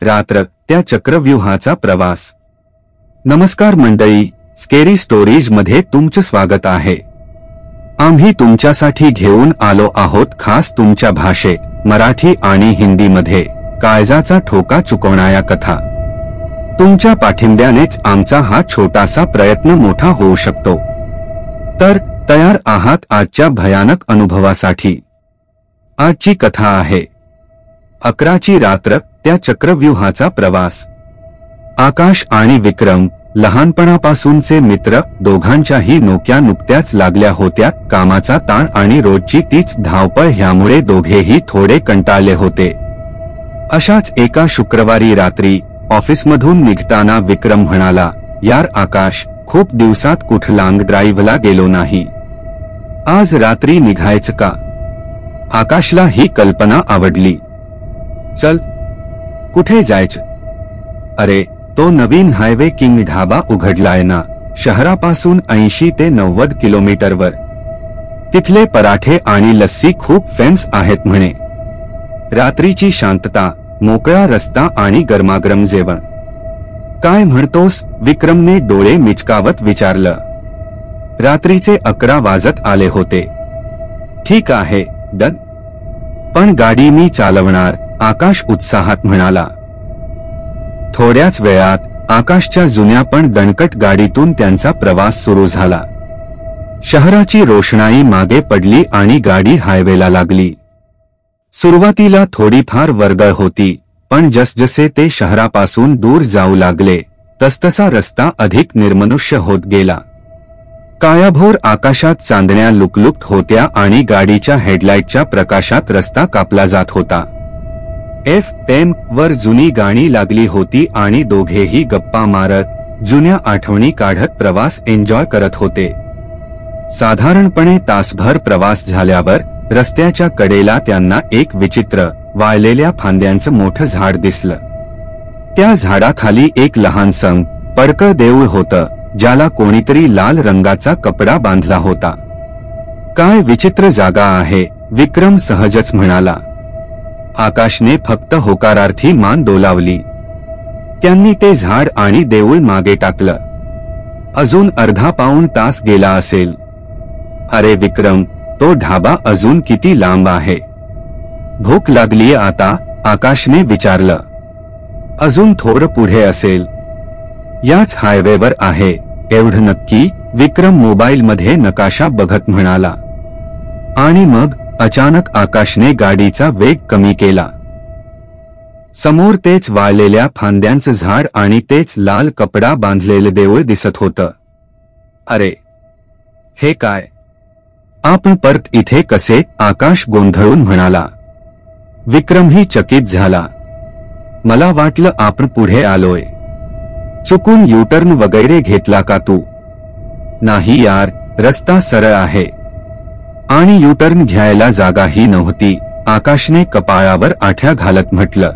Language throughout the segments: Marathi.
रात्र त्या चक्रव्यूहाचा प्रवास। नमस्कार मंडळी, स्केरी स्टोरीज मध्ये तुमचं स्वागत आहे। आम्ही तुमच्यासाठी घेऊन आलो आहोत खास तुमच्या भाषेत मराठी आणि हिंदीमध्ये काळजाचा ठोका चुकवणाऱ्या कथा। तुमच्या पाठिंब्यानेच आमचा हा छोटासा प्रयत्न मोठा होऊ शकतो। तर तयार आहात आजच्या भयानक अनुभवासाठी? आजची कथा आहे 11ची रात्र त्या चक्रव्यूहाचा प्रवास। आकाश आणि विक्रम लहानपणापासूनचे मित्र, दोघांच्याही नोक्या नुकत्याच लागल्या होत्या। कामाचा ताण आणि रोजची तीच धावपळ ह्यामुळे दोघेही थोडे कंटाळले होते। अशाच एका शुक्रवारी रात्री ऑफिसमधून निघताना विक्रम म्हणाला, यार आकाश, खूप दिवसात कुठं लॉंग ड्राईव्हला गेलो नाही, आज रात्री निघायचं का? आकाशला ही कल्पना आवडली। चल, कुठे जायचं? अरे, तो नवीन हायवे किंग ढाबा उघडलाय ना, शहरापासून 80 ते 90 किलोमीटरवर। तिथले पराठे आणि लस्सी खूप फेमस आहेत म्हणे। रात्रीची शांतता, मोकळा रस्ता आणि गरमागरम जेवण। काय म्हणतोस? विक्रमने डोळे मिचकावत विचारलं। रात्रीचे 11 वाजत आले होते। ठीक आहे, डन, पण गाडी मी चालवणार, आकाश उत्साहात म्हणाला। थोड्याच वेळात आकाशच्या जुन्या पण दणकट गाडीतून त्यांचा प्रवास सुरू झाला। शहराची रोषणाई मागे पडली आणि गाडी हायवेला लागली। सुरुवातीला थोडीफार वर्दळ होती, पण जसजसे ते शहरापासून दूर जाऊ लागले तसतसा रस्ता अधिक निर्मनुष्य होत गेला। काळ्याभोर आकाशात चांदण्या लुकलुकत होत्या आणि गाडीच्या हेडलाईटच्या प्रकाशात रस्ता कापला जात होता। FM वर जुनी गाणी लागली होती आणि दोघेही गप्पा मारत जुन्या आठवणी काढत प्रवास एन्जॉय करत होते। साधारणपणे तासभर प्रवास झाल्यावर रस्त्याच्या कडेला त्यांना एक विचित्र वाळलेल्या फांद्यांचं मोठं झाड दिसलं। त्या झाडाखाली एक लहानसं पडकं देऊळ होतं, ज्याला कोणीतरी लाल रंगाचा कपडा बांधला होता। काय विचित्र जागा आहे, विक्रम सहजच म्हणाला। आकाशने फक्त होकारार्थी मान डोलावली। त्यांनी ते झाड आणि देऊळ मागे टाकलं। अजून अर्धा पाऊण तास गेला असेल। अरे विक्रम, तो ढाबा अजून किती लांब आहे? भूक लागलीये आता, आकाशने विचारलं। अजून थोडं पुढे असेल, याच हायवेवर आहे, एवढं नक्की? विक्रम मोबाईलमध्ये नकाशा बघत म्हणाला। आणि मग अचानक आकाशने गाडीचा वेग कमी केला। समोर तेच वाळलेल्या फांद्यांचं झाड आणि तेच लाल कपडा बांधलेलं देऊळ दिसत होतं। अरे, हे काय? आपण परत इथे कसे? आकाश गोंधळून म्हणाला। विक्रमही चकित झाला। मला वाटलं आपण पुढे आलोय। चुकून युटर्न वगैरे घेतला का तू? नाही यार, रस्ता सरळ आहे आणि युटर्न घ्यायला जागाही नव्हती, आकाशने कपाळावर आठ्या घालत म्हटलं।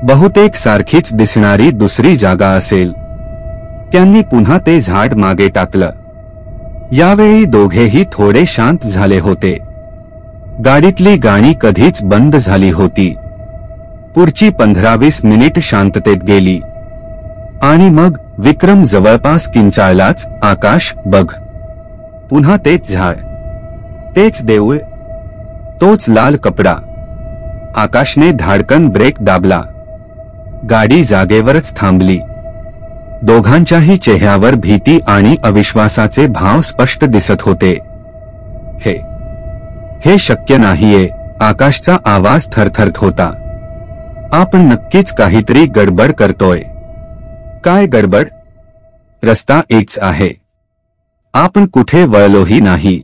बहुतेक सारखीच दिसणारी दुसरी जागा असेल। त्यांनी पुन्हा ते झाड मागे टाकलं। यावेळी दोघेही थोडे शांत झाले होते। गाडीतली गाणी कधीच बंद झाली होती। पुढची 15-20 मिनिट शांततेत गेली आणि मग विक्रम जवळपास किंचाळलाच, आकाश बघ, पुन्हा तेच झाड, तेच देऊळ, तोच लाल कपडा। आकाशने धाडकन ब्रेक दाबला। गाडी जागेवरच थांबली। दोघांच्याही चेहऱ्यावर भीती आणि अविश्वासाचे भाव स्पष्ट दिसत होते। हे शक्य नाहीये, आकाशचा आवाज थरथरत होता। आपण नक्कीच काहीतरी गडबड करतोय। काय गडबड? रस्ता एकच आहे, आपण कुठे वळलोही नाही।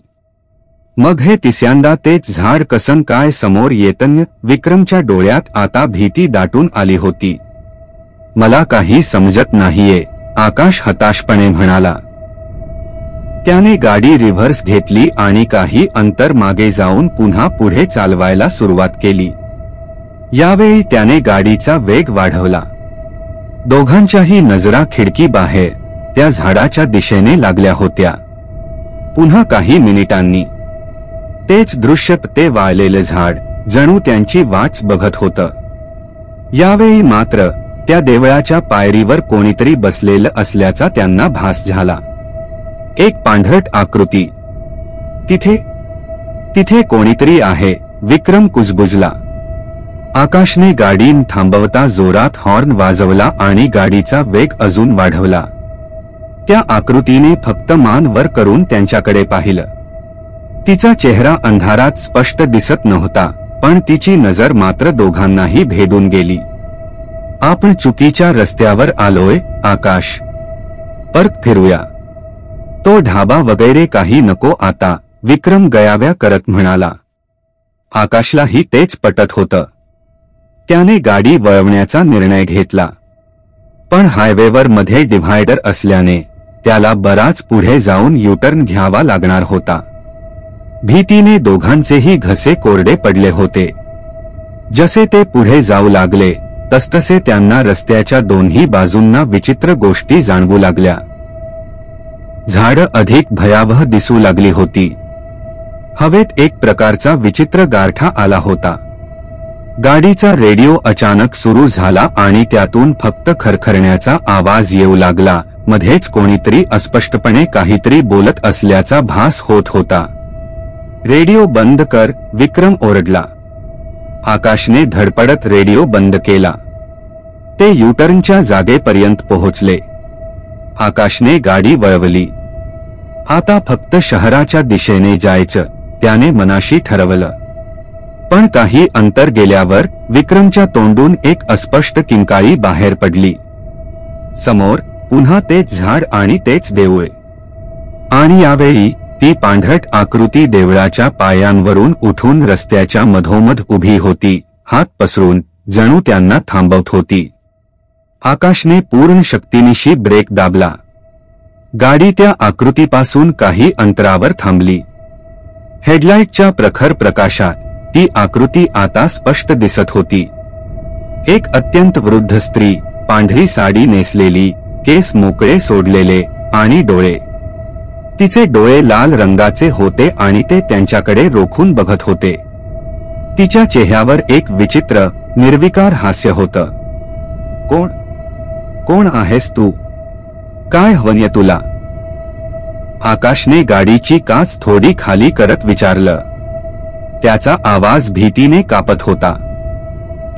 मग हे तिसऱ्यांदा तेच झाड कसं काय समोर येतंय? विक्रमच्या डोळ्यात आता भीती दाटून आली होती। मला काही समजत नाहीये, आकाश हताशपणे म्हणाला। त्याने गाडी रिव्हर्स घेतली आणि काही अंतर मागे जाऊन पुन्हा पुढे चालवायला सुरुवात केली। यावेळी त्याने गाडीचा वेग वाढवला। दोघांच्याही नजरा खिडकी बाहेर त्या झाडाच्या दिशेने लागल्या होत्या। पुन्हा काही मिनिटांनी तेच दृश्य, ते वाळलेले झाड जणू त्यांची वाट बघत होतं। यावेळी मात्र त्या देवळाच्या पायरीवर कोणीतरी बसलेलं असल्याचा त्यांना भास झाला. एक पांढरट आकृती. तिथे कोणीतरी आहे. विक्रम कुजबुजला. आकाशने गाडी थांबवता जोरात हॉर्न वाजवला आणि गाडीचा वेग अजून वाढवला. त्या आकृतीने फक्त मान वर करून त्यांच्याकडे पाहिलं. तिचा चेहरा अंधारात स्पष्ट दिसत नव्हता, पण तिची नजर मात्र दोघांनाही भेदून गेली. आपण चुकीच्या रस्त्यावर आलोय आकाश. परत फिरूया. तो ढाबा वगैरे काही नको आता, विक्रम गयाव्या करत म्हणाला. आकाशलाही तेच पटत होतं. त्याने गाडी वळवण्याचा निर्णय घेतला. पण हायवेवर मध्ये डिव्हायडर असल्याने त्याला बराच पुढे जाऊन युटर्न घ्यावा लागणार होता. भीतीने दोघांचेही घसे कोरडे पडले होते. जसे ते पुढे जाऊ लागले तसतसे त्यांना रस्त्याच्या दोन्ही बाजूंना विचित्र गोष्टी जाणवू लागल्या. झाडं अधिक भयावह दिसू लागली होती. हवेत एक प्रकारचा विचित्र गारठा आला होता. गाडीचा रेडिओ अचानक सुरू झाला आणि त्यातून फक्त खरखरण्याचा आवाज येऊ लागला. मध्येच कोणीतरी अस्पष्टपणे काहीतरी बोलत असल्याचा भास होत होता. रेडिओ बंद कर, विक्रम ओरडला. आकाशने धडपडत रेडिओ बंद केला. ते युटर्नच्या जागेपर्यंत पोहोचले. आकाशने गाडी वळवली. आता फक्त शहराच्या दिशेने जायचं त्याने मनाशी ठरवलं. पण काही अंतर गेल्यावर विक्रमच्या तोंडून एक अस्पष्ट किंकाळी बाहेर पडली. समोर पुन्हा तेच झाड आणि तेच देऊळ. आणि यावेळी ती पांढरट आकृती देवळाच्या पायांवरून उठून रस्त्याच्या मधोमध उभी होती, हात पसरून, जणू त्यांना थांबवत होती. आकाशने पूर्ण शक्तीनिशी ब्रेक दाबला. गाडी त्या आकृतीपासून काही अंतरावर थांबली. हेडलाईटच्या प्रखर प्रकाशात ती आकृती आता स्पष्ट दिसत होती. एक अत्यंत वृद्ध स्त्री, पांढरी साडी नेसलेली, केस मोकळे सोडलेले आणि डोळे. तिचे डोळे लाल रंगाचे होते आणि ते त्यांच्याकडे रोखून बघत होते. तिच्या चेहऱ्यावर एक विचित्र, निर्विकार हास्य होतं. कोण आहेस तू? काय हवंय तुला? आकाशने गाडीची काच थोडी खाली करत विचारलं. त्याचा आवाज भीतीने कापत होता.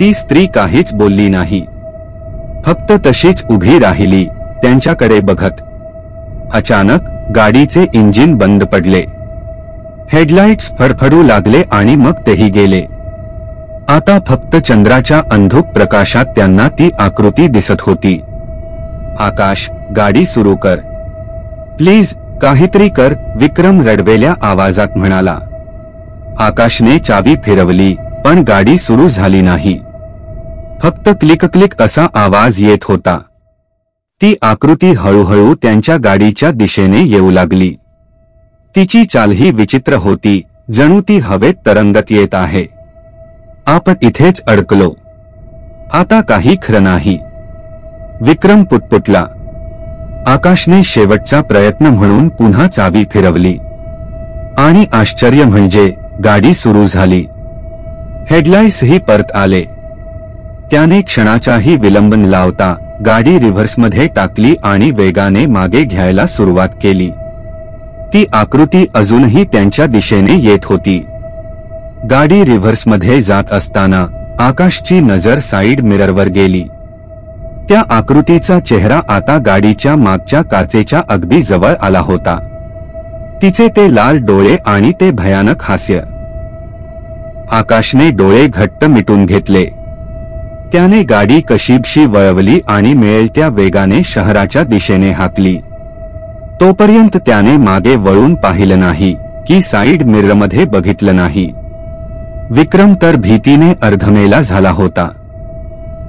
ती स्त्री काहीच बोलली नाही. फक्त तशीच उभी राहिली, त्यांच्याकडे बघत. अचानक गाडीचे इंजिन बंद पडले. हेडलाईट्स फडफडू लागले आणि मग तेही गेले. आता फक्त चंद्राच्या अंधुक प्रकाशात त्यांना ती आकृती दिसत होती. आकाश, गाडी सुरू कर. प्लीज, काहीतरी कर, विक्रम रडवेल्या आवाजात म्हणाला. आकाशने चाबी फिरवली, पण गाडी सुरू झाली नाही. फक्त क्लिक क्लिक असा आवाज येत होता. ती आकृती हळूहळू त्यांच्या गाडीच्या दिशेने येऊ लागली. तिची चालही विचित्र होती, जणू ती हवेत तरंगत येत आहे. आपण इथेच अडकलो. आता काही खरं नाही, विक्रम पुटपुटला. आकाशने शेवटचा प्रयत्न म्हणून पुन्हा चाबी फिरवली. आणि आश्चर्य म्हणजे गाडी सुरू झाली. हेडलाईट्सही परत आले. त्याने क्षणाचाही विलंब न लावता गाडी रिव्हर्समध्ये टाकली आणि वेगाने मागे घ्यायला सुरुवात केली. ती आकृती अजूनही त्यांच्या दिशेने येत होती. गाडी रिव्हर्समध्ये जात असताना आकाशची नजर साइड मिररवर गेली. त्या आकृतीचा चेहरा आता गाडीच्या मागच्या काचेच्या अगदी जवळ आला होता. तिचे ते लाल डोळे आणि ते भयानक हास्य. आकाशने डोळे घट्ट मिटून घेतले. त्याने गाडी कशीबशी वळवली आणि मिळेल त्या वेगाने शहराच्या दिशेने हाकली. तोपर्यंत त्याने मागे वळून पाहिलं नाही की साइड मिररमध्ये बघितलं नाही. विक्रम तर भीतीने अर्धमेला झाला होता.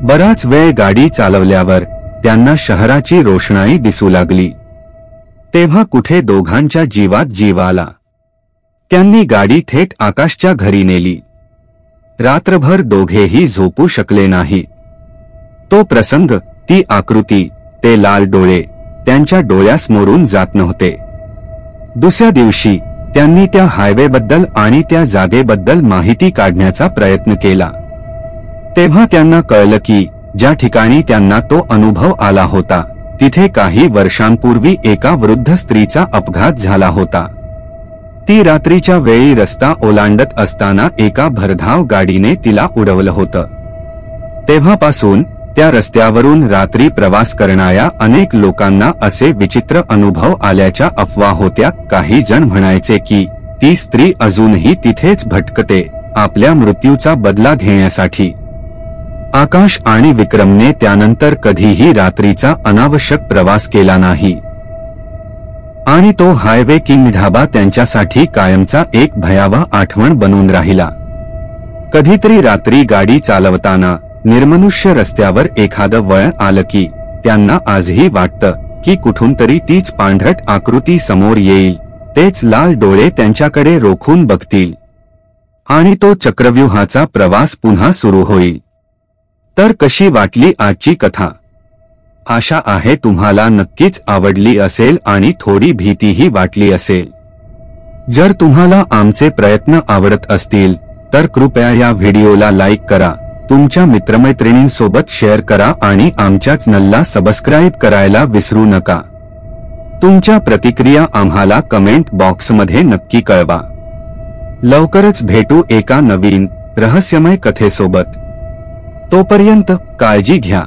बराच वेळ गाडी चालवल्यावर त्यांना शहराची रोषणाई दिसू लागली. तेव्हा कुठे दोघांच्या जीवात जीव आला. त्यांनी गाडी थेट आकाशच्या घरी नेली. रात्रभर दोघेही झोपू शकले नाही. तो प्रसंग, ती आकृती, ते लाल डोळे त्यांच्या डोळ्यासमोरून जात नव्हते. दुसऱ्या दिवशी त्यांनी त्या हायवेबद्दल आणि त्या जागेबद्दल माहिती काढण्याचा प्रयत्न केला. तेव्हा त्यांना कळलं की ज्या ठिकाणी त्यांना तो अनुभव आला होता तिथे काही वर्षांपूर्वी एका वृद्ध स्त्रीचा अपघात झाला होता. ती रात्रीच्या वेळी रस्ता ओलांडत असताना एका भरधाव गाडीने तिला उडवलं होतं. तेव्हापासून त्या रस्त्यावरून रात्री प्रवास करणाऱ्या अनेक लोकांना असे विचित्र अनुभव आल्याच्या अफवा होत्या. काही जण म्हणायचे की ती स्त्री अजूनही तिथेच भटकते आपल्या मृत्यूचा बदला घेण्यासाठी. आकाश आणि विक्रमने त्यानंतर कधीही रात्रीचा अनावश्यक प्रवास केला नाही आणि तो हायवे किंग ढाबा त्यांच्यासाठी कायमचा एक भयावह आठवण बनून राहिला. कधीतरी रात्री गाडी चालवताना निर्मनुष्य रस्त्यावर एखादं वळण आलं की त्यांना आजही वाटतं की कुठून तरी तीच पांढरट आकृती समोर येईल, तेच लाल डोळे त्यांच्याकडे रोखून बघतील आणि तो चक्रव्यूहाचा प्रवास पुन्हा सुरू होईल. तर कशी वाटली आजची कथा? आशा आहे तुम्हाला नक्कीच आवडली असेल आणि थोडी भीतीही वाटली असेल. जर तुम्हाला आमचे प्रयत्न आवडत असतील तर कृपया या व्हिडिओला लाईक करा, तुमच्या मित्रमैत्रिणींसोबत शेअर करा आणि आमच्या चॅनलला सबस्क्राईब करायला विसरू नका. तुमच्या प्रतिक्रिया आम्हाला कमेंट बॉक्समध्ये नक्की कळवा. लवकरच भेटू एका नवीन रहस्यमय कथेसोबत. तोपर्यंत काळजी घ्या.